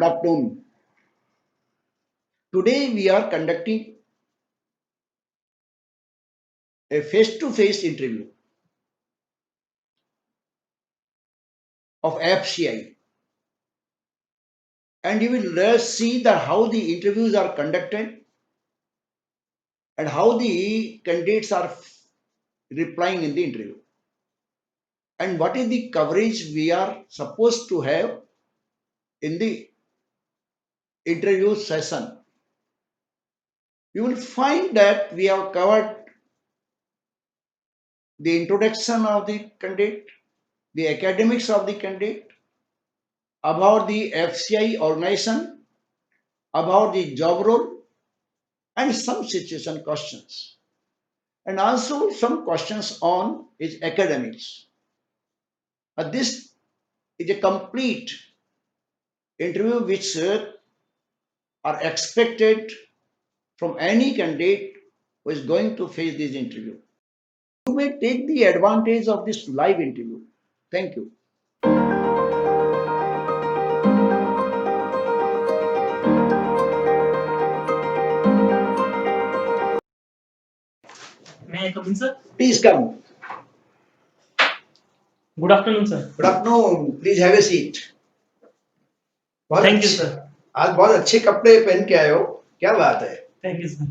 Good afternoon. Today we are conducting a face-to-face interview of FCI, and you will see that how the interviews are conducted and how the candidates are replying in the interview, and what is the coverage we are supposed to have in the interview session. You will find that we have covered the introduction of the candidate, the academics of the candidate, about the FCI organization, about the job role, and some situation questions, and also some questions on his academics. This is a complete interview which are expected from any candidate who is going to face this interview. You may take the advantage of this live interview. Thank you. May I come in, sir? Please come. Good afternoon, sir. Good afternoon. Please have a seat. Thank you, sir. आज बहुत अच्छे कपड़े पहन के आए हो, क्या बात है? Thank you, sir.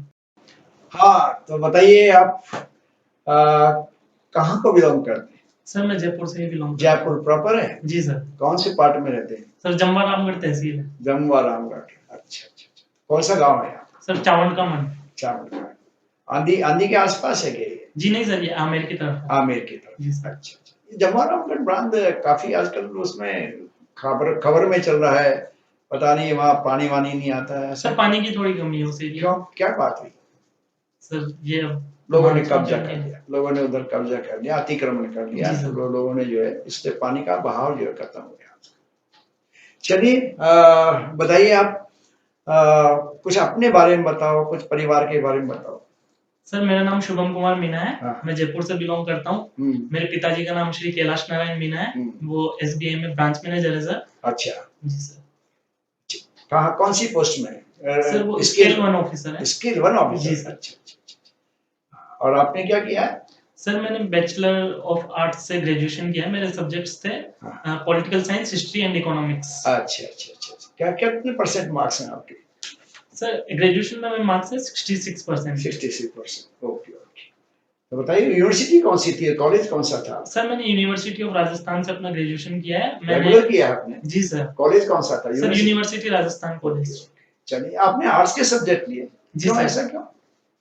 हाँ, तो बताइए आप कहाँ को बिलोंग करते हैं? सर मैं जयपुर से ही बिलोंग जयपुर प्रॉपर है? जी सर। कौन से पार्ट में रहते हैं? सर जमवा रामगढ़ तहसील है। जमवा रामगढ़। अच्छा अच्छा अच्छा। कौन सा गांव है? सर चावंड का मन। चावंड का। आंधी के आसपास है क्या? जी नहीं सर, ये आमेर की तरफ। आमेर की तरफ। अच्छा अच्छा। जमवा रामगढ़ बांध काफी आजकल उसमें खबर में चल रहा है, पता नहीं वहाँ पानी वानी नहीं आता है। सर पानी की थोड़ी कमी है उस एरिया। क्यों, क्या बात हुई? सर ये लोगों ने कब्जा कर लिया, लोगों ने उधर कब्जा कर लिया, अतिक्रमण कर लिया, तो लोगों ने जो है इससे पानी का बहाव जो है खत्म हो गया। चलिए बताइए आप कुछ अपने बारे में बताओ, कुछ परिवार के बारे में बताओ। सर मेरा नाम शुभम कुमार मीना है। हाँ। मैं जयपुर से बिलोंग करता हूँ। मेरे पिताजी का नाम श्री कैलाश नारायण मीना है। वो SBI में ब्रांच मैनेजर है सर। अच्छा जी सर। कहाँ, कौन सी पोस्ट में? सर वो स्केल 1 ऑफिसर है। स्केल 1 ऑफिसर जी सर। अच्छा। और आपने क्या किया है? सर मैंने बैचलर ऑफ आर्ट्स से ग्रेजुएशन किया है। मेरे सब्जेक्ट्स थे political science, history and economics. अच्छा अच्छा अच्छा। क्या कितने परसेंट मार्क्स हैं आपके? सर ग्रेजुएशन में मेरे मार्क्स है 66%। 66%। Okay okay. तो बताइए यूनिवर्सिटी कौन सी थी, कॉलेज कौन सा था? सर मैंने यूनिवर्सिटी ऑफ राजस्थान से अपना ग्रेजुएशन किया है। रेगुलर किया आपने? जी सर। कॉलेज कौन सा था? Sir university Rajasthan college. चलिए, आपने आर्ट्स के सब्जेक्ट लिए? जी सर। ऐसा क्यों?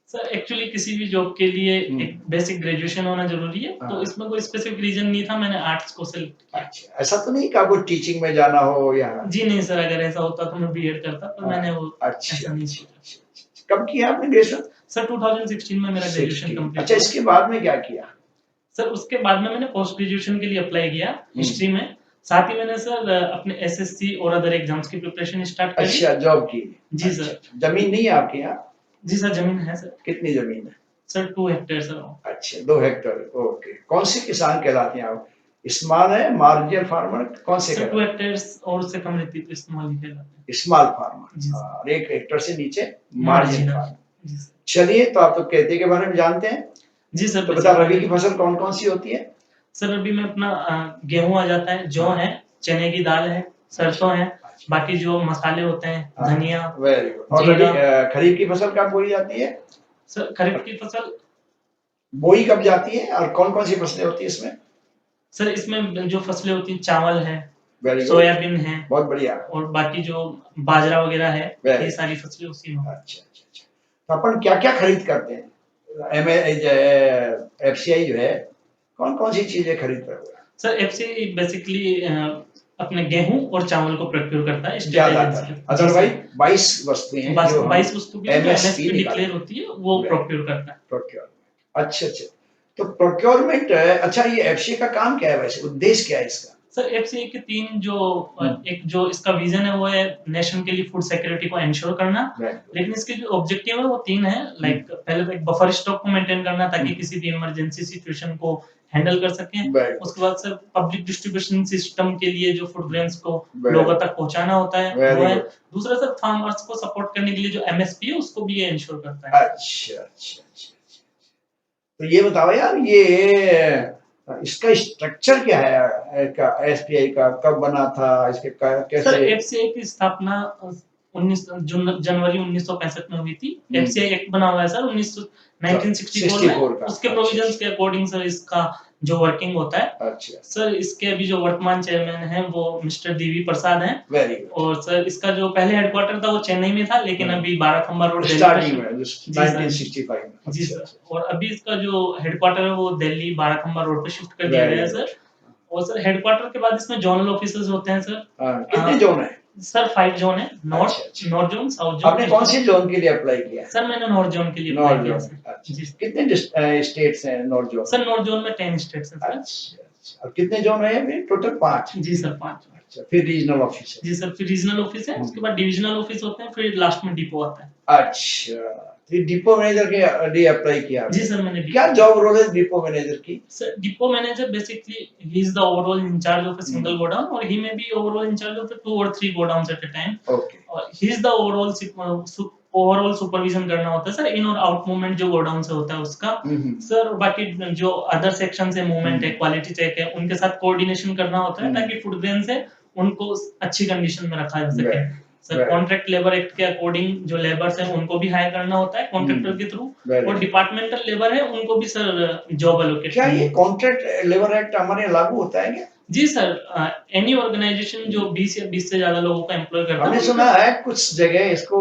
सर एक्चुअली किसी भी जॉब के लिए एक बेसिक ग्रेजुएशन होना जरूरी है, तो इसमें कोई स्पेसिफिक रीजन नहीं था, मैंने आर्ट्स को सिलेक्ट किया। अच्छा, ऐसा तो नहीं कि आपको टीचिंग में जाना हो या? जी नहीं सर, अगर ऐसा होता तो मैं बीएड करता, पर मैंने वो ऐसा नहीं सोचा। कब किया आपने ग्रेजुएशन? सर 2016 में मेरा ग्रेजुएशन कंप्लीट। अच्छा, इसके बाद में क्या किया? सर उसके बाद में मैंने पोस्ट ग्रेजुएशन के लिए अप्लाई किया हिस्ट्री में। साथ ही मैंने सर अपने SSC और अदर एग्जाम्स की प्रिपरेशन स्टार्ट करी। अच्छा, जॉब की? जी सर। जमीन नहीं है आपके यहाँ? जी सर, जमीन है सर। कितनी जमीन है? Sir 2 hectare sir. अच्छा, 2 हेक्टेयर। ओके। कौन से किसान कहलाते हैं आप? स्मॉल है, मार्जिनल फार्मर, कौन से? सर 2 हेक्टेयर और से कम रहती तो स्मॉल ही कहलाते हैं। Small farmer. और 1 हेक्टेयर से नीचे मार्जिनल फार्मर। चलिए, तो आप तो खेती के बारे में जानते हैं? जी सर। तो बता, रबी की फसल कौन कौन सी होती है? सर रबी में अपना गेहूं आ जाता है, जौ है, चने की दाल है, सरसों है, बाकी जो मसाले होते हैं, धनिया। Very good. और खरीफ की फसल कब बोई जाती है? सर खरीफ की फसल बोई कब जाती है और कौन कौन सी फसलें होती है इसमें? सर इसमें जो फसलें होती हैं, चावल है, सोयाबीन है, बहुत बढ़िया, और बाकी जो बाजरा वगैरह है, ये सारी फसलें उसी में। अच्छा अच्छा अच्छा। तो अपन क्या क्या खरीद करते हैं? FCI जो है कौन कौन सी चीजें खरीदता है? सर FCI बेसिकली अपने गेहूं और चावल को प्रोक्योर करता है। अदरवाइज 22 वस्तुएं हैं, 22 वस्तु की MSP डिक्लेयर होती है, वो प्रोक्योर करता है। प्रोक्योर। अच्छा अच्छा। तो प्रोक्योरमेंट, अच्छा ये FCI का काम क्या है वैसे, उद्देश्य क्या है इसका? सर एफसीआई के 3 जो हम्म। एक जो इसका विजन है वो है नेशन के लिए फूड सिक्योरिटी को इंश्योर करना, लेकिन इसके जो ऑब्जेक्टिव है वो 3 है। लाइक पहले तो एक बफर स्टॉक को मेंटेन करना ताकि किसी भी इमरजेंसी सिचुएशन को हैंडल कर सकें। उसके बाद सर पब्लिक डिस्ट्रीब्यूशन सिस्टम के लिए जो फूड ग्रेन्स को लोगों तक पहुंचाना होता है वो है। दूसरा सर फार्मर्स को सपोर्ट करने के लिए जो एमएसपी है उसको भी ये इंश्योर करता है। अच्छा अच्छा अच्छा। तो ये बताओ यार, ये इसका स्ट्रक्चर क्या है का एसबीआई का, कब बना था, इसके कैसे? सर एफसीआई की स्थापना 19 जनवरी 1965 में हुई थी। एफसीआई एक्ट बना हुआ है सर 1964 में। उसके प्रोविजंस के अकॉर्डिंग सर इसका जो वर्किंग होता है। अच्छा सर इसके अभी जो वर्तमान चेयरमैन हैं वो मिस्टर डीवी प्रसाद हैं। Very good. और सर इसका जो पहले हेडक्वार्टर था वो चेन्नई में था, लेकिन अभी बाराखंबा रोड स्टार्टिंग में 1965 में। जी सर। और अभी इसका जो हेडक्वार्टर है वो दिल्ली बाराखंबा रोड पे शिफ्ट कर दिया गया है सर। और सर हेडक्वार्टर के बाद इसमें जोनल ऑफिसेस होते हैं सर। कितने जोन है सर? 5 जोन है। North zone, south zone. आपने कौन सी जोन के लिए अप्लाई किया? सर मैंने नॉर्थ जोन के लिए अप्लाई किया सर। जी। कितने स्टेट्स हैं north zone? Sir north zone में 10 स्टेट्स हैं सर। अच्छा। और कितने जोन है अभी? टोटल 5? जी सर 5। अच्छा, फिर रीजनल ऑफिस है? जी सर, फिर रीजनल ऑफिस है, उसके बाद डिविजनल ऑफिस होते हैं, फिर लास्ट में डिपो आता है। अच्छा, फिर डिपो मैनेजर के लिए अप्लाई किया? जी सर मैंने। क्या जॉब रोल है डिपो मैनेजर की? Sir depot manager basically he is the overall incharge of a single godown, और he may be overall incharge of 2 or 3 godowns at a time. Okay. और he is the overall supervision करना होता है sir इन और out movement जो godown से होता है उसका। सर बाकी जो अदर सेक्शन है, मूवमेंट है, क्वालिटी चेक है, उनके साथ कोऑर्डिनेशन करना होता है ताकि फूड ग्रेन से उनको अच्छी कंडीशन में रखा जा सके। सर कॉन्ट्रैक्ट लेबर एक्ट के अकॉर्डिंग जो लेबर्स हैं उनको भी हायर करना होता है कॉन्ट्रैक्टर के थ्रू, और डिपार्टमेंटल लेबर है उनको भी सर जॉब एलोकेट। क्या ये कॉन्ट्रैक्ट लेबर एक्ट हमारे लागू होता है क्या? जी सर, एनी ऑर्गेनाइजेशन जो 20 या 20 से ज्यादा लोगों को एम्प्लॉय करता है। हमने सुना है कुछ जगह इसको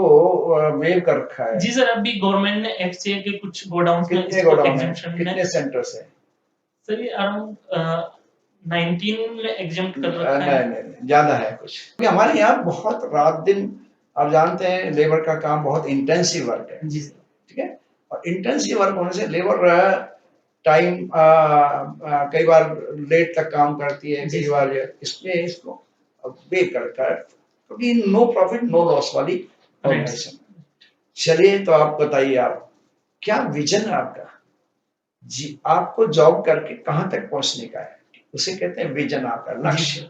वेव कर रखा है। जी सर, अभी गवर्नमेंट ने एफसीआई के कुछ गोडाउन्स में कितने गोडाउन है? कितने सेंटर्स है? सर ये अराउंड 19 में एग्जेम्प्ट कर रखा है। नहीं ज्यादा है कुछ। हमारे यहाँ बहुत रात दिन, आप जानते हैं लेबर का काम बहुत इंटेंसिव वर्क है। जी सर। ठीक है, और इंटेंसिव वर्क होने से लेबर टाइम कई बार लेट तक काम करती है, कई बार इसमें इसको पे करता है, क्योंकि नो प्रॉफिट नो लॉस वाली ऑर्गेनाइजेशन। चलिए, तो आप बताइए, आप क्या विजन है आपका? जी, आपको जॉब करके कहाँ तक पहुंचने का है, उसे कहते हैं विजन, आपका लक्ष्य।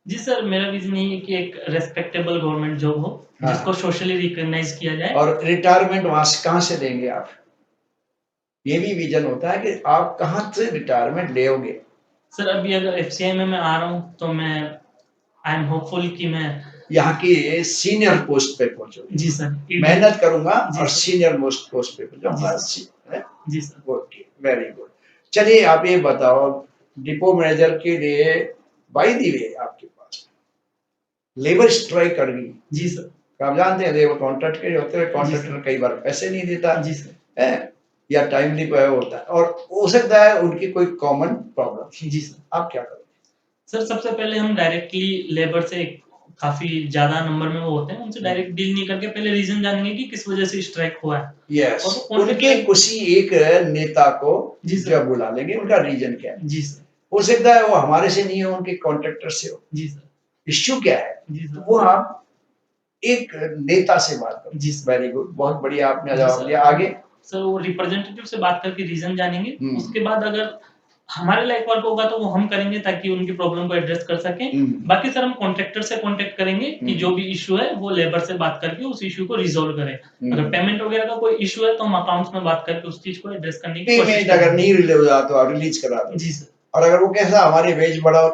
जी सर, मेरा विजन यही है कि एक रेस्पेक्टेबल गवर्नमेंट जॉब हो जिसको सोशली रिकॉग्नाइज किया जाए। और रिटायरमेंट वहां से कहाँ से देंगे आप? ये भी विजन होता है कि आप कहाँ से रिटायरमेंट लेओगे। सर अभी अगर एफसीआई में मैं आ रहा हूँ तो मैं आई एम होपफुल कि मैं यहाँ की सीनियर पोस्ट पे पहुंचो। जी सर, मेहनत करूंगा और सीनियर मोस्ट पोस्ट पे पहुंचूंगा। जी सर। Okay, very good. चलिए, आप ये बताओ, डिपो मैनेजर के लिए बाय द वे आपके पास लेबर स्ट्राइक कर गई। जी सर। आप जानते हैं लेबर कॉन्ट्रैक्ट के होते हैं, कॉन्ट्रैक्टर कई बार पैसे नहीं देता। जी सर। है या टाइमली होता है, और हो सकता है उनकी कोई कॉमन प्रॉब्लम। जी सर। आप क्या करोगे? सर सबसे पहले हम डायरेक्टली लेबर से काफी ज्यादा नंबर में वो होते हैं, उनसे डायरेक्ट डील नहीं करके पहले रीजन जानेंगे कि किस वजह से स्ट्राइक हुआ है। यस, उनके किसी एक नेता को जब बुला लेंगे, उनका रीजन क्या है। जी सर। हो सकता है वो हमारे से नहीं हो, उनके कॉन्ट्रैक्टर से हो। जी सर। इश्यू क्या है, तो वो आप एक नेता से बात करो। जी वेरी गुड, बहुत बढ़िया आपने जवाब दिया। आगे सर वो रिप्रेजेंटेटिव से बात करके रीजन जानेंगे, उसके बाद अगर हमारे लायक वर्क होगा तो वो हम करेंगे ताकि उनकी प्रॉब्लम को एड्रेस कर सकें। बाकी सर हम कॉन्ट्रैक्टर से कांटेक्ट करेंगे कि जो भी इशू है वो लेबर से बात करके उस इशू को रिजॉल्व करें। अगर पेमेंट वगैरह का कोई इशू है तो हम अकाउंट्स में बात करके उस चीज को एड्रेस करने की कोशिश करेंगे। अगर नहीं रिलीव हो तो आप रिलीज करा दो। जी सर। और अगर वो कैसा हमारी वेज बढ़ाओ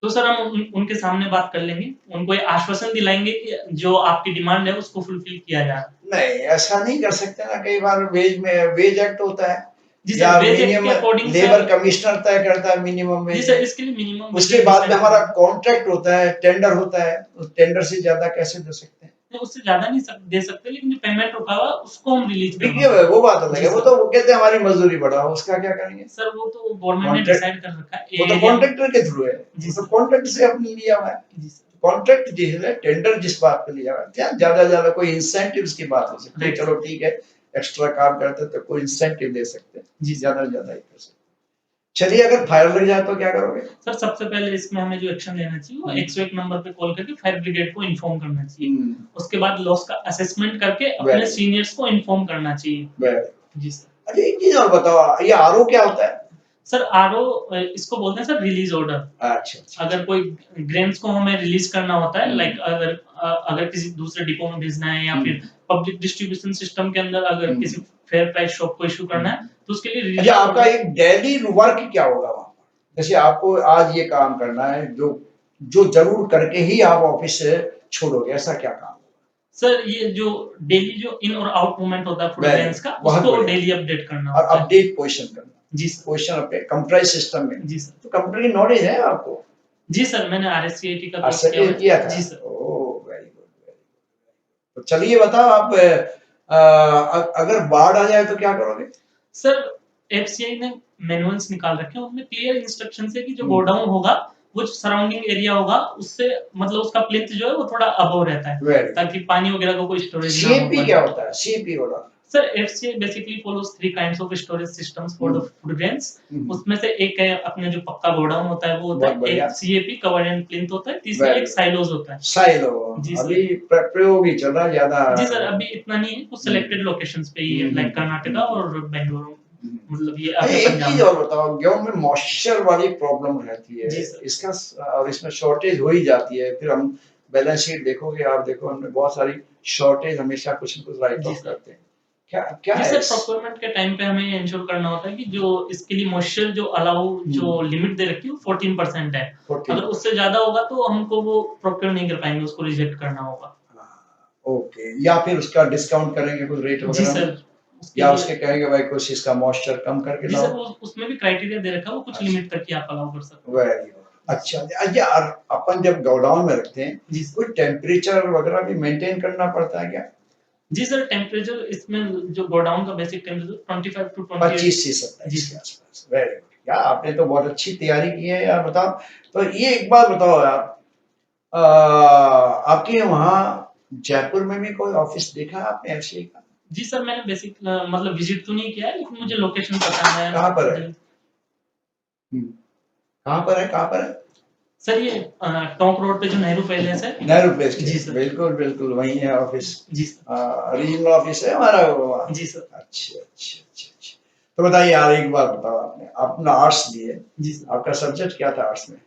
तो सर हम उनके सामने बात कर लेंगे, उनको ये आश्वासन दिलाएंगे कि जो आपकी डिमांड है उसको फुलफिल किया जाए। नहीं, ऐसा नहीं कर सकते ना, कई बार वेज में वेज एक्ट होता है या लेबर कमिश्नर तय करता है मिनिमम वेज। जी सर, इसके लिए मिनिमम। उसके बाद में हमारा कॉन्ट्रैक्ट होता है, टेंडर होता है, उस टेंडर से ज्यादा कैसे दे सकते हैं? उससे ज्यादा नहीं दे सकते, लेकिन जो पेमेंट रुका हुआ उसको हम रिलीज करेंगे। वो बात अलग है, वो तो वो कहते हैं हमारी मजदूरी बढ़ाओ, उसका क्या करेंगे? सर वो तो गवर्नमेंट ने डिसाइड कर रखा है, वो तो कॉन्ट्रैक्टर के थ्रू है, तो कॉन्ट्रैक्ट से अपनी लिया हुआ है। कॉन्ट्रैक्ट जिस है, टेंडर जिस बात पे लिया हुआ है, क्या ज्यादा ज्यादा कोई इंसेंटिव्स की बात हो सकती है। चलो ठीक है, एक्स्ट्रा काम करते तो कोई इंसेंटिव दे सकते हैं, ज्यादा ज्यादा ही कर सकते। चलिए, अगर फायर लग जाए तो क्या करोगे? सर सबसे पहले इसमें हमें जो एक्शन लेना चाहिए वो हम्म। 101 नंबर पे कॉल करके फायर ब्रिगेड को इन्फॉर्म करना चाहिए। हम्म, उसके बाद लॉस का असेसमेंट करके अपने Very सीनियर्स को इन्फॉर्म करना चाहिए। very जी सर। अच्छा, एक चीज और बताओ, ये आरओ क्या होता है? सर आरओ इसको बोलते हैं सर रिलीज ऑर्डर। अच्छा, अगर कोई ग्रेन्स को हमें रिलीज करना होता है, हम्म। लाइक अगर किसी दूसरे डिपो में भेजना है या हम्म। फिर पब्लिक डिस्ट्रीब्यूशन सिस्टम के अंदर अगर हम्म। किसी फेयर प्राइस शॉप को इशू करना है तो उसके लिए रिलीज अच्छा, आपका एक डेली वर्क क्या होगा वहां पर? जैसे आपको आज ये काम करना है, जो जो जरूर करके ही आप ऑफिस से छोड़ोगे, ऐसा क्या काम? सर ये जो डेली जो इन और आउट मूवमेंट होता है फूड Very ग्रेन्स का, बहुत उसको बढ़िया। डेली अपडेट करना और होता है। अपडेट पोजीशन करना। जी सर। पोजीशन अपने कंप्यूटराइज सिस्टम में। जी सर। तो कंप्यूटर की नॉलेज है आपको? जी सर, मैंने आरएससीआईटी का कोर्स आरसीआईटी किया किया हुआ है। था? जी सर। ओह, वेरी गुड। तो चलिए बताओ, आप अगर बाढ़ आ जाए तो क्या करोगे? सर एफसीआई ने मैनुअल्स निकाल रखे हैं, उनमें क्लियर इंस्ट्रक्शन है कि जो हम्म। गोडाउन होगा वो जो सराउंडिंग एरिया होगा उससे मतलब उसका प्लिंथ जो है वो थोड़ा अबव रहता है, Very ताकि पानी वगैरह का कोई स्टोरेज ना हो सीएपी पाए। क्या होता है? सीएपी वाला? Sir FCI basically follows 3 kinds of storage systems for the food grains. Hmm. उसमें से एक है अपने जो पक्का गोडाउन होता है वो होता बहुत है, बढ़िया। एक सीएपी कवर्ड एंड प्लिंथ होता है, तीसरा Very एक good. साइलोज होता है। साइलो। जी सर। अभी प्रयोग ही चल रहा है ज्यादा। जी सर, अभी इतना नहीं है, कुछ सिलेक्टेड लोकेशंस पे ही है, लाइक कर्नाटका और बेंगलुरु, मतलब ये अरे, अपने एक पंजाब चीज में। और बताओ, गेहूं में मॉइस्चर वाली प्रॉब्लम रहती है, जी सर। इसका और इसमें शॉर्टेज हो ही जाती है, फिर हम बैलेंस शीट देखोगे, आप देखो हमने बहुत सारी शॉर्टेज हमेशा कुछ न कुछ राइट जी ऑफ सर। करते हैं। क्या क्या जी है सर, इस? प्रोक्योरमेंट के टाइम पे हमें ये इंश्योर करना होता है कि जो इसके लिए मॉइस्चर जो अलाउ जो लिमिट दे रखी है वो 14% है। 14। अगर उससे ज्यादा होगा तो हमको वो प्रोक्योर नहीं कर पाएंगे, उसको रिजेक्ट करना होगा। ओके, या फिर उसका डिस्काउंट करेंगे कुछ रेट जी वगैरह में? सर। उसके या लिए उसके कहेंगे भाई कुछ इसका मॉइस्चर कम करके जी लाओ? सर, वो उसमें भी क्राइटेरिया दे रखा है, वो कुछ अच्छा। लिमिट तक ही आप अलाउ कर सकते हो। Very good. अच्छा, अच्छा, और अपन जब गोडाउन में रखते हैं, जी सर। कोई टेम्परेचर वगैरह भी मेंटेन करना पड़ता है क्या? जी सर, टेम्परेचर इसमें जो गोडाउन का बेसिक टेम्परेचर 25 टू 28। 25 से 27 जी के सर। आसपास। वेरी गुड यार, आपने तो बहुत अच्छी तैयारी की है यार। बताओ, तो ये एक बात बताओ यार, आपके वहाँ जयपुर में भी कोई ऑफिस देखा है आपने एफसीआई का? जी सर, मैंने बेसिक मतलब विजिट तो नहीं किया है, लेकिन मुझे लोकेशन पता है। कहाँ पर है? कहाँ पर है, कहाँ पर है? सर ये टोंक रोड पे जो नेहरू पैलेस है। नेहरू प्लेस के? जी सर। बिल्कुल बिल्कुल वही है ऑफिस। जी सर। रीजनल ऑफिस है हमारा वो वहाँ। जी सर। अच्छा अच्छा अच्छा अच्छा। तो बताइए यार, एक बात बताओ, आपने अपना आर्ट्स लिए, जी सर। आपका सब्जेक्ट क्या था आर्ट्स में?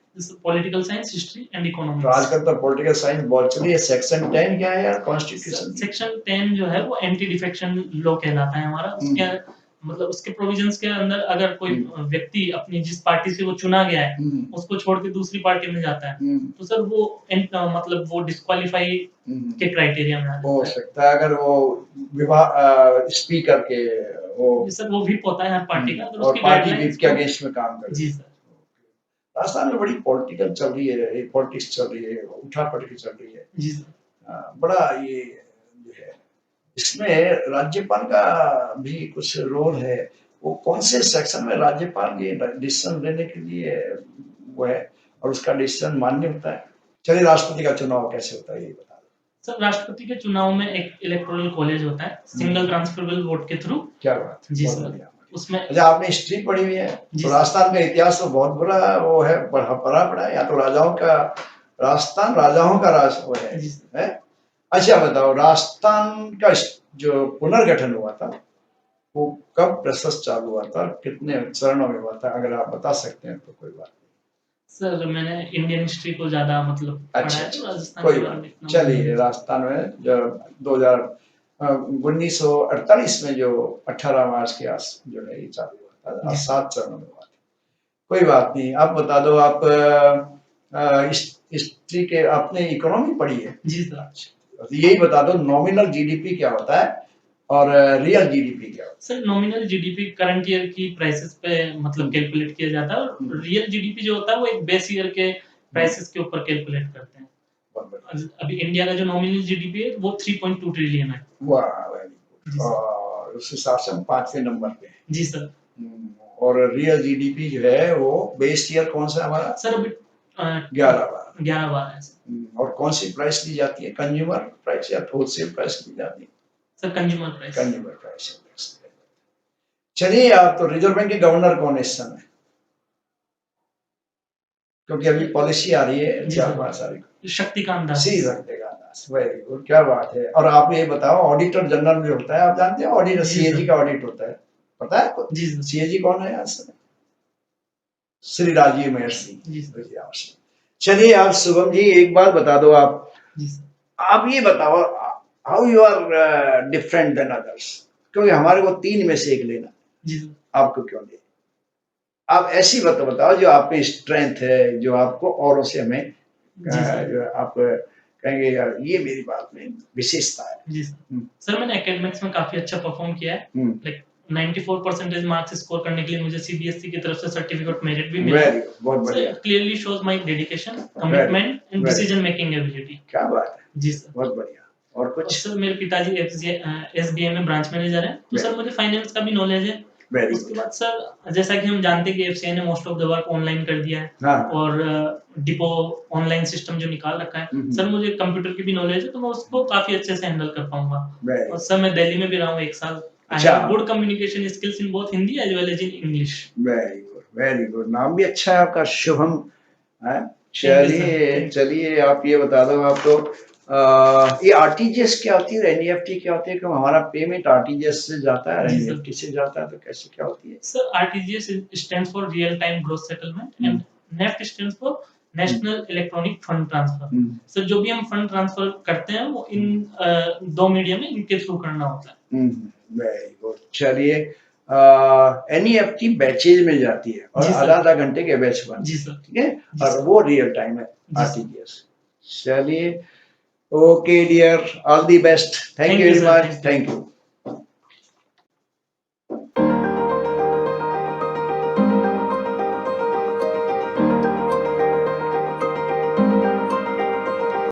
पॉलिटिकल साइंस, हिस्ट्री एंड तो इकोनॉमिक्स। आजकल तो पॉलिटिकल साइंस बहुत चली है। सेक्शन 10 क्या है यार कॉन्स्टिट्यूशन की? सेक्शन 10 जो है वो एंटी डिफेक्शन लॉ कहलाता है हमारा। उसके मतलब उसके प्रोविजंस के अंदर अगर कोई व्यक्ति अपनी जिस पार्टी से वो चुना गया है उसको छोड़ के दूसरी पार्टी में जाता है तो सर वो मतलब वो डिस्क्वालीफाई के क्राइटेरिया में आ हो जाता है। सकता है, अगर वो विभाग स्पीकर के वो जी सर, वो व्हिप होता है हर पार्टी का, अगर और उसकी पार्टी गाइडलाइंस विप के अगेंस्ट में काम करे। जी सर। राजस्थान में बड़ी पॉलिटिकल चल रही है, पॉलिटिक्स चल रही है, उठा पटकी चल रही है। जी सर। बड़ा ये जो है, इसमें राज्यपाल का भी कुछ रोल है। वो कौन से सेक्शन में राज्यपाल ये डिसीजन लेने के लिए वो है और उसका डिसीजन मान्य होता है? चलिए, राष्ट्रपति का चुनाव कैसे होता है ये बता दो। सर राष्ट्रपति के चुनाव में एक इलेक्टोरल कॉलेज होता है सिंगल ट्रांसफरेबल वोट के थ्रू। क्या बात है, जी बहुत सर। बढ़िया। उसमें अच्छा, आपने हिस्ट्री पढ़ी हुई है तो राजस्थान का इतिहास तो बहुत बुरा वो है, पढ़ा पड़ा है, या तो राजाओं का, राजस्थान राजाओं का राज वो है? अच्छा बताओ, राजस्थान का जो पुनर्गठन हुआ था वो कब प्रोसेस चालू हुआ था, कितने चरणों में हुआ था? अगर आप बता सकते हैं तो कोई बात सर मैंने इंडियन हिस्ट्री को ज्यादा मतलब पढ़ा है, तो राजस्थान कोई के बात बारे में नहीं। इतना चलिए, राजस्थान में जब 1948 में जो 18 मार्च के आस जो है ये चालू हुआ था, 7 चरणों में हुआ था। कोई बात नहीं, आप बता दो, आप हिस्ट्री के आपने इकोनॉमी पढ़ी है? जी सर। तो यही बता दो, नॉमिनल जीडीपी क्या होता है और रियल जीडीपी क्या होता है? Sir nominal GDP current year की प्राइसेस पे मतलब कैलकुलेट किया जाता है, और रियल जीडीपी जो होता है वो एक बेस ईयर के प्राइसेस के ऊपर कैलकुलेट करते हैं। अभी इंडिया का जो नॉमिनल जीडीपी है वो 3.2 ट्रिलियन है। वाह, वेरी गुड। और उस हिसाब से हम 5वें नंबर पे हैं। जी सर। और रियल जीडीपी जो है वो बेस ईयर कौन सा है हमारा? सर अभी 11-12 है। और कौन सी प्राइस ली जाती है, कंज्यूमर प्राइस या होलसेल प्राइस ली जाती है? Sir consumer price. Consumer price. चलिए, आप तो रिजर्व बैंक के गवर्नर कौन है इस समय? क्योंकि अभी पॉलिसी आ रही है जी 4-5 साल की। शक्तिकांत दास। सी रखने का अंदाज, वेरी गुड, क्या बात है। और आप ये बताओ, ऑडिटर जनरल जो होता है, आप जानते हैं ऑडिटर जी सीएजी सर। का ऑडिट होता है, पता है आपको? जी सर। सीएजी कौन है यहाँ से? श्री राजीव मेहर सिंह जी सर। भैया से। चलिए आप शुभम जी एक बात बता दो आप जी सर। आप ये बताओ, how you are different than others, क्योंकि हमारे को 3 में से एक लेना, जी सर। आपको क्यों ले? आप ऐसी बात बताओ जो आप में स्ट्रेंथ है, जो आपको औरों से हमें जी सर। जो आप कहेंगे यार ये मेरी बात में विशेषता है। जी सर। सर मैंने एकेडमिक्स में काफी अच्छा परफॉर्म किया है। लाइक 94% मार्क्स स्कोर करने के लिए मुझे सीबीएसई की तरफ से सर्टिफिकेट मेरिट भी मिला वेरी है। गुड, बहुत बढ़िया। Clearly shows my dedication, commitment and very. Decision making ability. क्या बात है, जी सर। बहुत बढ़िया। और और कुछ? सर मेरे पिताजी एसबीआई में ब्रांच मैनेजर हैं, तो सर मुझे फाइनेंस का भी नॉलेज है। वेरी उसके गुड। बाद सर जैसा कि हम जानते हैं कि एफसीआई ने most of the work online कर दिया है हाँ, और डिपो ऑनलाइन सिस्टम जो निकाल रखा है, सर मुझे कंप्यूटर की भी नॉलेज है, तो मैं उसको काफी अच्छे से हैंडल कर पाऊंगा। very और good. सर मैं दिल्ली में भी रहा हूँ 1 साल। आई अच्छा। Have good communication skills in both Hindi as well as in English. Very good, very good. नाम भी अच्छा है आपका, शुभम है। Thank you, sir. चलिए Thank you. चलिए आप ये बता दो, आप तो ये आरटीजीएस क्या होती है और एनईएफटी क्या होती है? क्यों हमारा पेमेंट आरटीजीएस से जाता है और जी, sir. एनईएफटी से जाता है, तो कैसे क्या होती है? Sir, RTGS stands for Real Time Gross Settlement and NEFT stands for national electronic fund transfer. Sir जो भी हम फंड ट्रांसफर करते हैं वो इन 2 मीडियम में इनके थ्रू करना होता है। Very good. चलिए एनईएफटी बैचेज में जाती है और जी सर। आधा-आधा घंटे के बैच बनते जी हैं, सर। ठीक है? जी और सर। वो रियल टाइम है जी सर। आरटीजीएस। चलिए okay dear, all the best, thank Thank you you, very sir. Much, Thank you. Thank you.